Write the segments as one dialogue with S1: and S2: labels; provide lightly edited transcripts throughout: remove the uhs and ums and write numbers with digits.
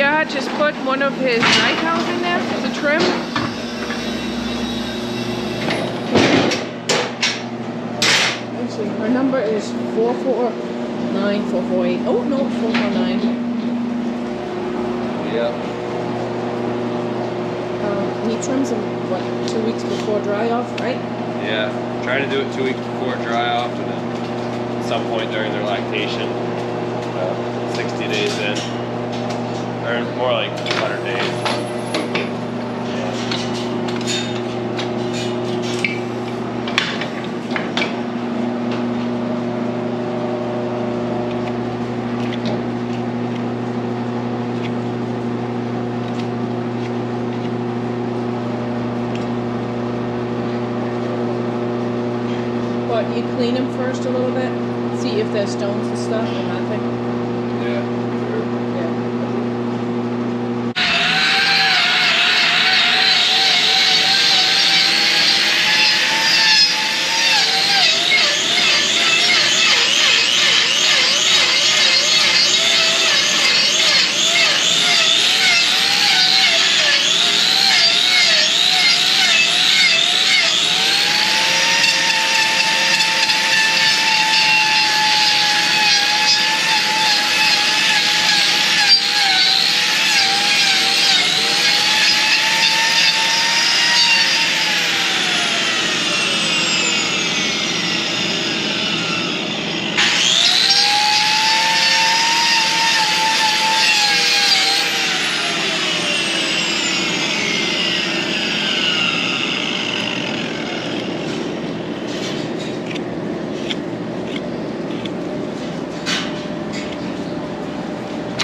S1: Gerhard just put one of his dry cows in there to trim. Actually, our number is 449448. Oh no, 449.
S2: Yeah.
S1: He trims them, what, 2 weeks before dry off, right?
S2: Yeah. Try to do it 2 weeks before dry off, and then at some point during their lactation, 60 days in, or more like 100 days.
S1: But you clean them first a little bit, see if there's stones and stuff or nothing.
S2: Yeah, sure.
S1: Yeah.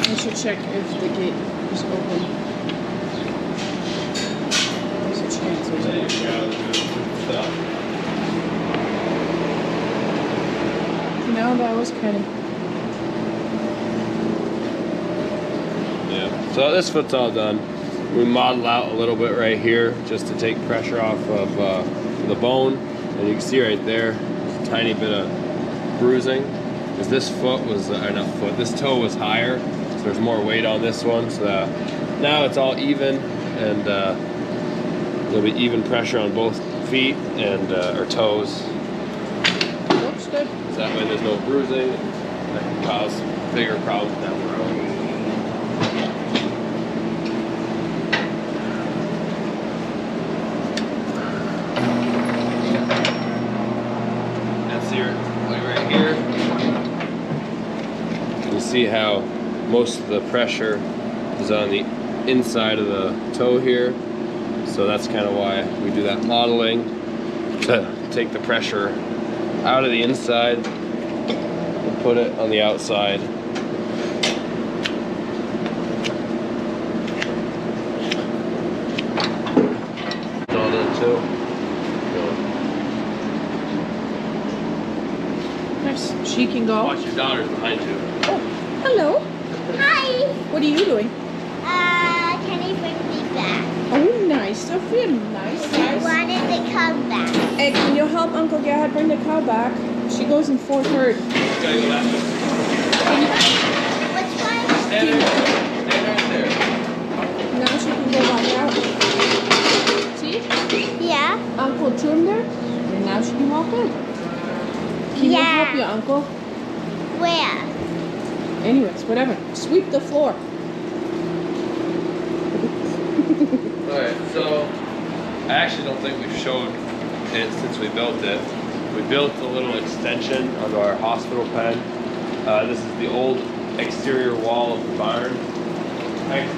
S1: I should check if the gate is open. There's a chance there's
S2: There you
S1: open.
S2: go. Stuff.
S1: No, that was kind of...
S2: Yeah. So this foot's all done. We model out a little bit right here just to take pressure off of the bone, and you can see right there, there's a tiny bit of bruising. Because this foot was, not foot, this toe was higher, so there's more weight on this one. So now it's all even, and there'll be even pressure on both feet and or toes.
S1: Looks good.
S2: So that way there's no bruising that can cause bigger problems down the road. That's here, like right here. You see how most of the pressure is on the inside of the toe here. So that's kind of why we do that modeling, to take the pressure out of the inside and put it on the outside. It's all done too.
S1: Nice. She can go.
S2: Watch your daughters behind you.
S1: Oh, hello.
S3: Hi.
S1: What are you doing?
S3: Can you bring me back?
S1: Oh, nice, Sophia. Nice,
S3: I
S1: nice.
S3: wanted to come back.
S1: Hey, can you help Uncle Gerhard bring the cow back? She goes in fourth herd.
S2: Gotta go that way.
S3: Which one?
S2: Stand there. Stand right there.
S1: Now she can go back out. See?
S3: Yeah.
S1: Uncle trimmed her, and now she can walk in. Can you
S3: Yeah.
S1: help your uncle?
S3: Where?
S1: Anyways, whatever. Sweep the floor.
S2: Alright, so I actually don't think we've showed it since we built it. We built a little extension onto our hospital pen. This is the old exterior wall of the barn.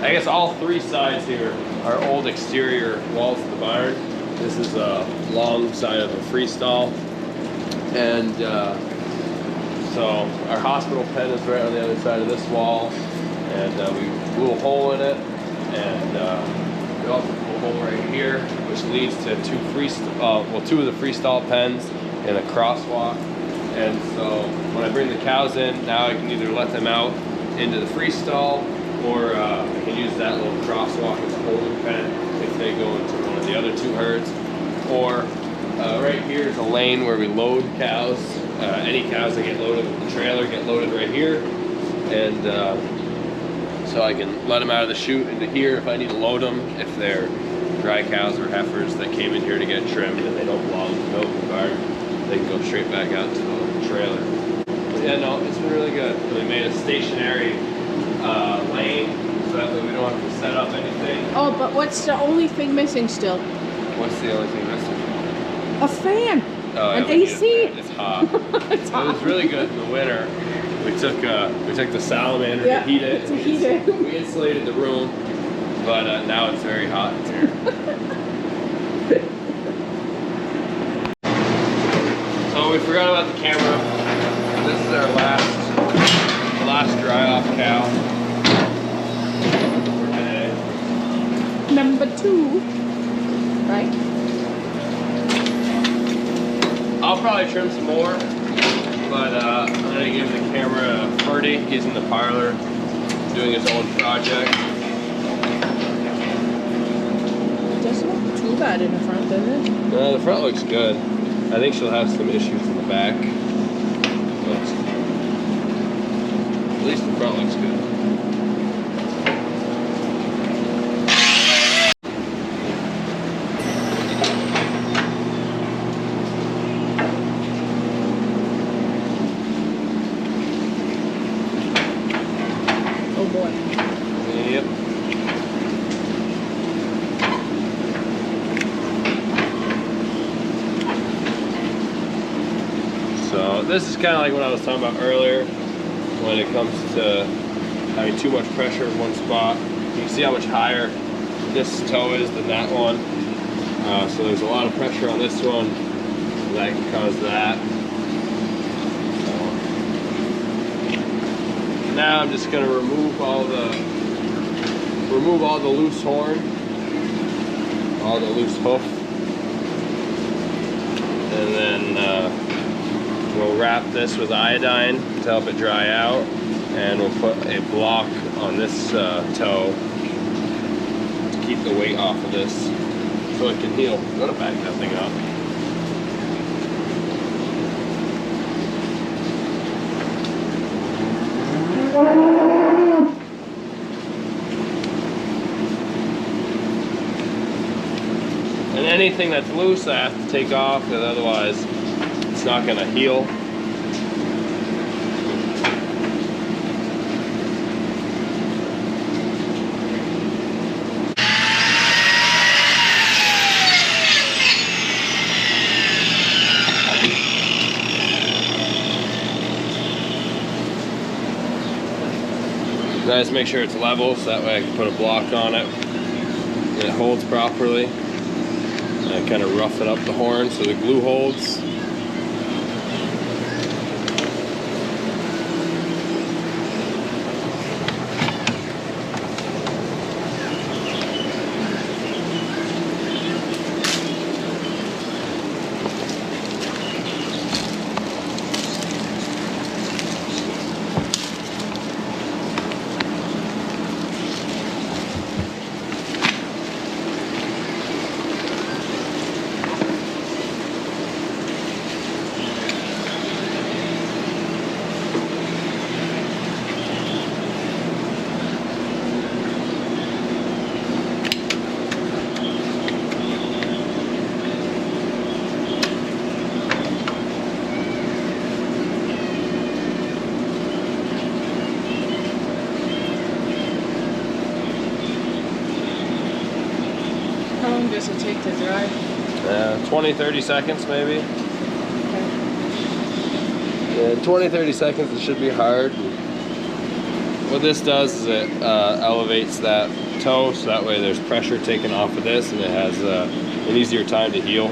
S2: I guess all three sides here are old exterior walls of the barn. This is a long side of a freestall. And so our hospital pen is right on the other side of this wall. And we blew a hole in it. And we also blew a hole right here, which leads to two of the freestall pens and a crosswalk. And so when I bring the cows in, now I can either let them out into the freestall, or I can use that little crosswalk as a holding pen if they go into one of the other two herds. Or right here is a lane where we load cows. Any cows that get loaded with the trailer get loaded right here. And so I can let them out of the chute into here if I need to load them. If they're dry cows or heifers that came in here to get trimmed and they don't belong to the milking barn, they can go straight back out to the trailer. But yeah, no, it's been really good. We made a stationary lane so that way we don't have to set up anything.
S1: Oh, but what's the only thing missing still?
S2: What's the only thing missing?
S1: A fan.
S2: Oh,
S1: An
S2: yeah, we need a
S1: AC.
S2: fan. It's hot.
S1: It's
S2: It was really good in the winter. We took the salamander
S1: Yeah,
S2: to heat it.
S1: to heat it.
S2: We insulated the room, but now it's very hot in here. So we forgot about the camera. This is our last dry off cow for today.
S1: Number 2, right?
S2: I'll probably trim some more, but I'm gonna give the camera to Ferdy. He's in the parlor doing his own project.
S1: It doesn't look too bad in the front, does it?
S2: No, the front looks good. I think she'll have some issues in the back. But at least the front looks good.
S1: Oh boy.
S2: Yep. So this is kind of like what I was talking about earlier when it comes to having too much pressure in one spot. You can see how much higher this toe is than that one. So there's a lot of pressure on this one that can cause that. So now I'm just going to remove all the loose horn, all the loose hoof, and then we'll wrap this with iodine to help it dry out, and we'll put a block on this toe to keep the weight off of this so it can heal. I'm gonna back that thing up. And anything that's loose I have to take off, because otherwise it's not going to heal. Nice, make sure it's level so that way I can put a block on it and it holds properly. And kind of roughen up the horn so the glue holds.
S1: How long does it take to dry?
S2: 20-30 seconds maybe.
S1: Okay.
S2: Yeah, 20-30 seconds, it should be hard. What this does is it elevates that toe so that way there's pressure taken off of this and it has an easier time to heal.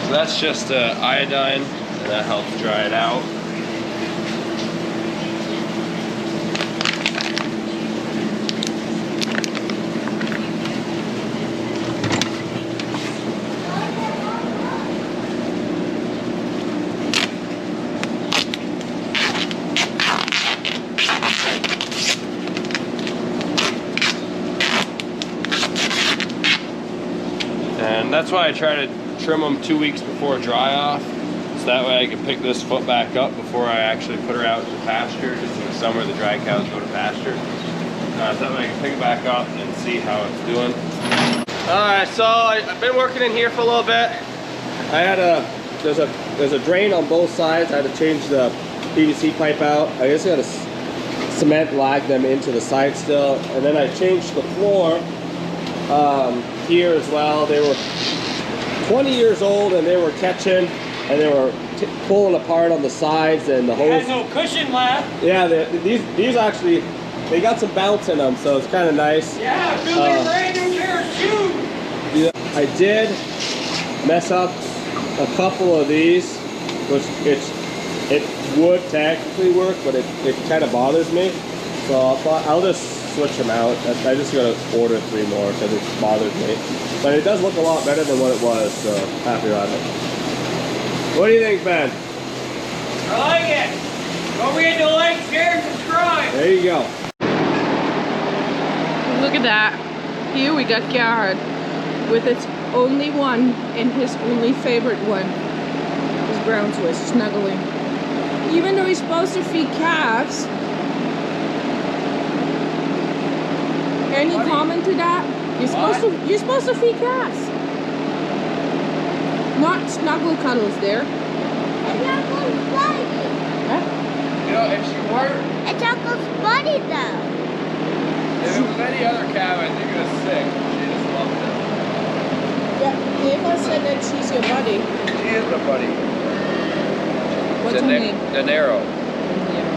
S2: So that's just iodine, and that helps dry it out. And that's why I try to trim them 2 weeks before dry off, So that way I can pick this foot back up before I actually put her out to pasture. Because in the summer the dry cows go to pasture. So that way I can pick it back up and see how it's doing. Alright, so I've been working in here for a little bit. I had there's a drain on both sides. I had to change the PVC pipe out. I just got to cement lag them into the side still. And then I changed the floor here as well. They were 20 years old and they were catching and they were pulling apart on the sides and the hose.
S4: It has no cushion left.
S2: Yeah, these actually, they got some bounce in them, so it's kind of nice.
S4: Yeah, build a brand new pair of shoes.
S2: Yeah, I did mess up a couple of these, which it would technically work, but it kind of bothers me. So I'll just switch them out. I just gotta order 3 more because it bothers me. But it does look a lot better than what it was, so happy about it. What do you think, Ben?
S4: I like it. Don't forget to like, share, and subscribe.
S2: There you go.
S1: Look at that. Here we got Garrett with its only one and his only favorite one. His ground twist, Snuggling. Even though he's supposed to feed calves. Any comment to that? You're supposed to feed calves. Not snuggle cuddles there.
S3: It's Uncle's buddy.
S1: Huh?
S2: You know, if she weren't,
S3: It's Uncle's buddy though.
S2: if it was any other cow, I think it was sick. She just loved it.
S1: Yeah, Ava said that she's your buddy.
S2: She is my buddy.
S1: What's her name?
S2: De Niro.
S1: Yeah.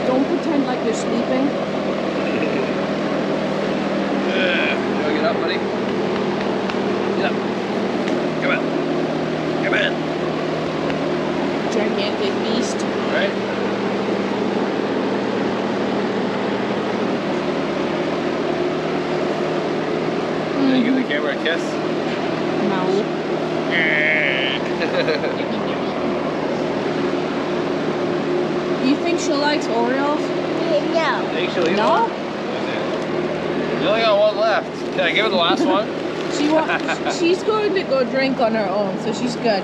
S1: Don't pretend like you're sleeping.
S2: You wanna get up, buddy? Get up. Come on. Come on.
S1: Gigantic beast.
S2: Right? Did you give the camera a kiss?
S1: No. You think she likes Oreos?
S3: No.
S2: Think she'll eat
S1: No?
S2: one? You only got one left. Can I give her the last one?
S1: She's going to go drink on her own, so she's good.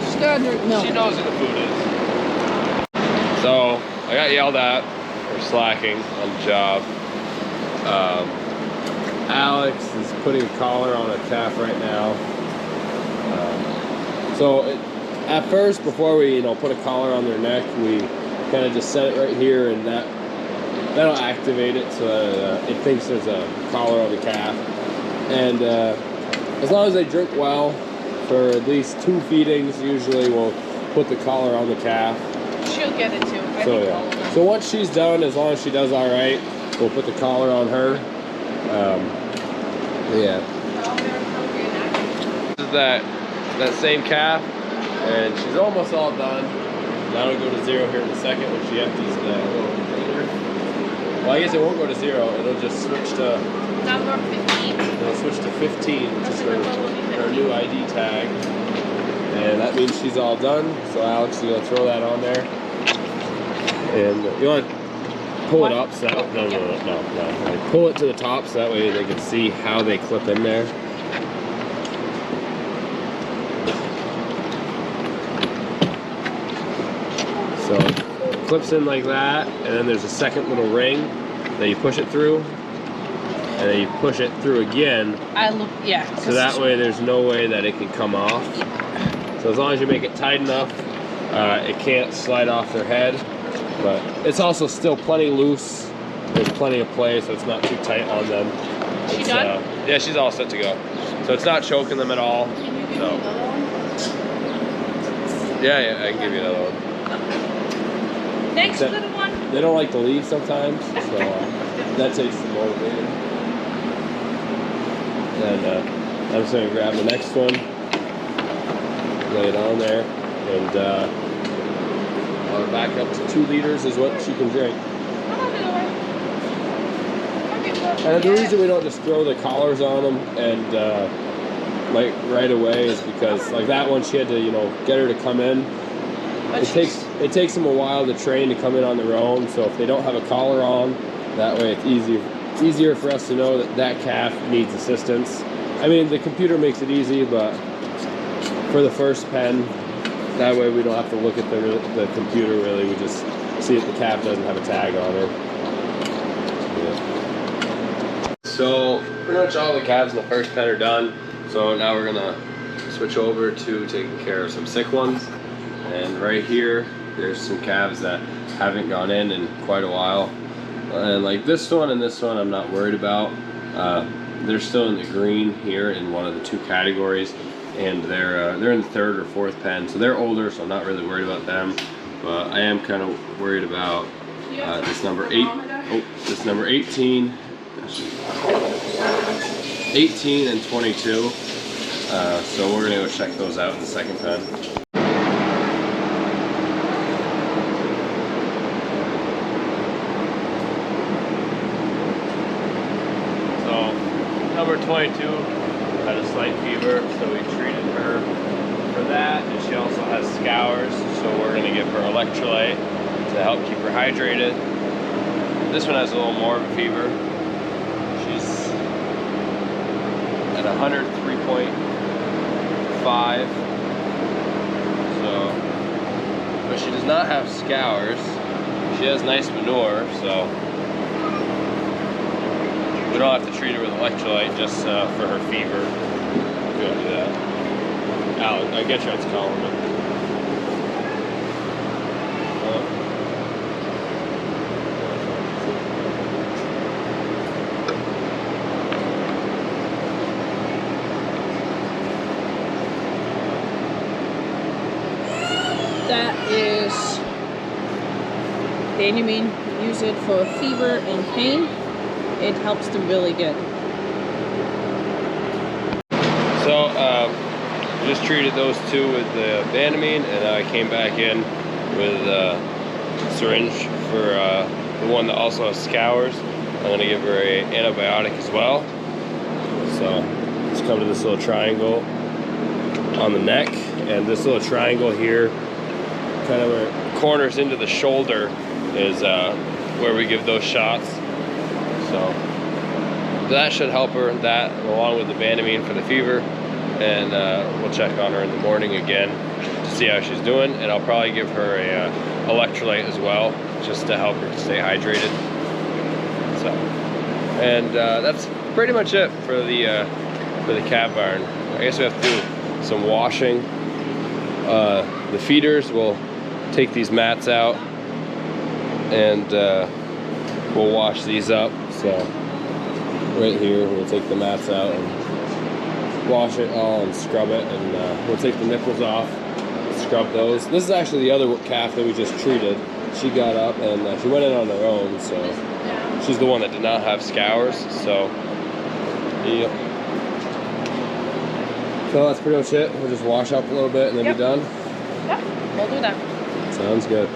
S1: She's gonna drink milk.
S2: She knows what the food is. So, I got yelled at for slacking on the job. Alex is putting a collar on a calf right now. At first, before we put a collar on their neck, we kind of just set it right here, and that'll activate it so that it thinks there's a collar on the calf. And as long as they drink well, for at least 2 feedings, usually we'll put the collar on the calf.
S1: She'll get it too. I
S2: So
S1: think
S2: yeah.
S1: all of them.
S2: So once she's done, as long as she does all right, we'll put the collar on her. Yeah. This is that same calf, and she's almost all done. That'll go to 0 here in a second when she empties the little container. Well, I guess it won't go to 0. It'll just switch to
S1: Number 15.
S2: it'll switch to 15, which is her new ID tag. And that means she's all done. So Alex, you gonna throw that on there. And you want to pull it up so that no. Like, pull it to the top so that way they can see how they clip in there. So it clips in like that, and then there's a second little ring that you push it through, and then you push it through again. So that way there's no way that it can come off. So as long as you make it tight enough, it can't slide off their head. But it's also still plenty loose. There's plenty of play, so it's not too tight on them.
S1: She done?
S2: Yeah, she's all set to go. So it's not choking them at all.
S1: Can you give me
S2: No.
S1: another one?
S2: Yeah, I can give you another one.
S1: Next
S2: That-
S1: little one.
S2: They don't like to leave sometimes, so that takes some motivating. And I'm just gonna grab the next one, lay it on there, and I'll back up to 2 liters is what she can drink. And the reason we don't just throw the collars on them and like right away is because like that one she had to get her to come in. It takes them a while to train to come in on their own. So if they don't have a collar on, that way it's easier for us to know that that calf needs assistance. I mean, the computer makes it easy, but for the first pen. That way we don't have to look at the computer really. We just see that the calf doesn't have a tag on her. Yeah. So pretty much all the calves in the first pen are done. So now we're gonna switch over to taking care of some sick ones. And right here, there's some calves that haven't gone in quite a while. And like this one and this one I'm not worried about. They're still in the green here in one of the two categories, and they're in the third or fourth pen, so they're older, so I'm not really worried about them. But I am kind of worried about this number 8. Oh, this number 18, 18 and 22. So we're gonna go check those out in the second pen. Number 22 had a slight fever, so we treated her for that, and she also has scours, so we're going to give her electrolyte to help keep her hydrated. This one has a little more of a fever. She's at 103.5, so, but she does not have scours. She has nice manure, so we don't have to treat her with electrolyte just for her fever. We don't do that. Alex, I get you, it's calling it.
S1: That is Banamine. Use it for fever and pain. It helps them really good.
S2: So just treated those two with the Banamine, and I came back in with a syringe for the one that also has scours. I'm going to give her an antibiotic as well. So let's come to this little triangle on the neck, and this little triangle here, kind of where it corners into the shoulder, is where we give those shots. So that should help her, that along with the Banamine for the fever, and we'll check on her in the morning again to see how she's doing, and I'll probably give her a electrolyte as well, just to help her stay hydrated. So, and that's pretty much it for the calf barn. I guess we have to do some washing. The feeders, we'll take these mats out and we'll wash these up. So right here, we'll take the mats out and wash it all and scrub it, and we'll take the nipples off, scrub those. This is actually the other calf that we just treated. She got up and she went in on her own, so she's the one that did not have scours. So yeah. So that's pretty much it. We'll just wash up a little bit and then be done.
S1: Yep, we'll do that.
S2: Sounds good.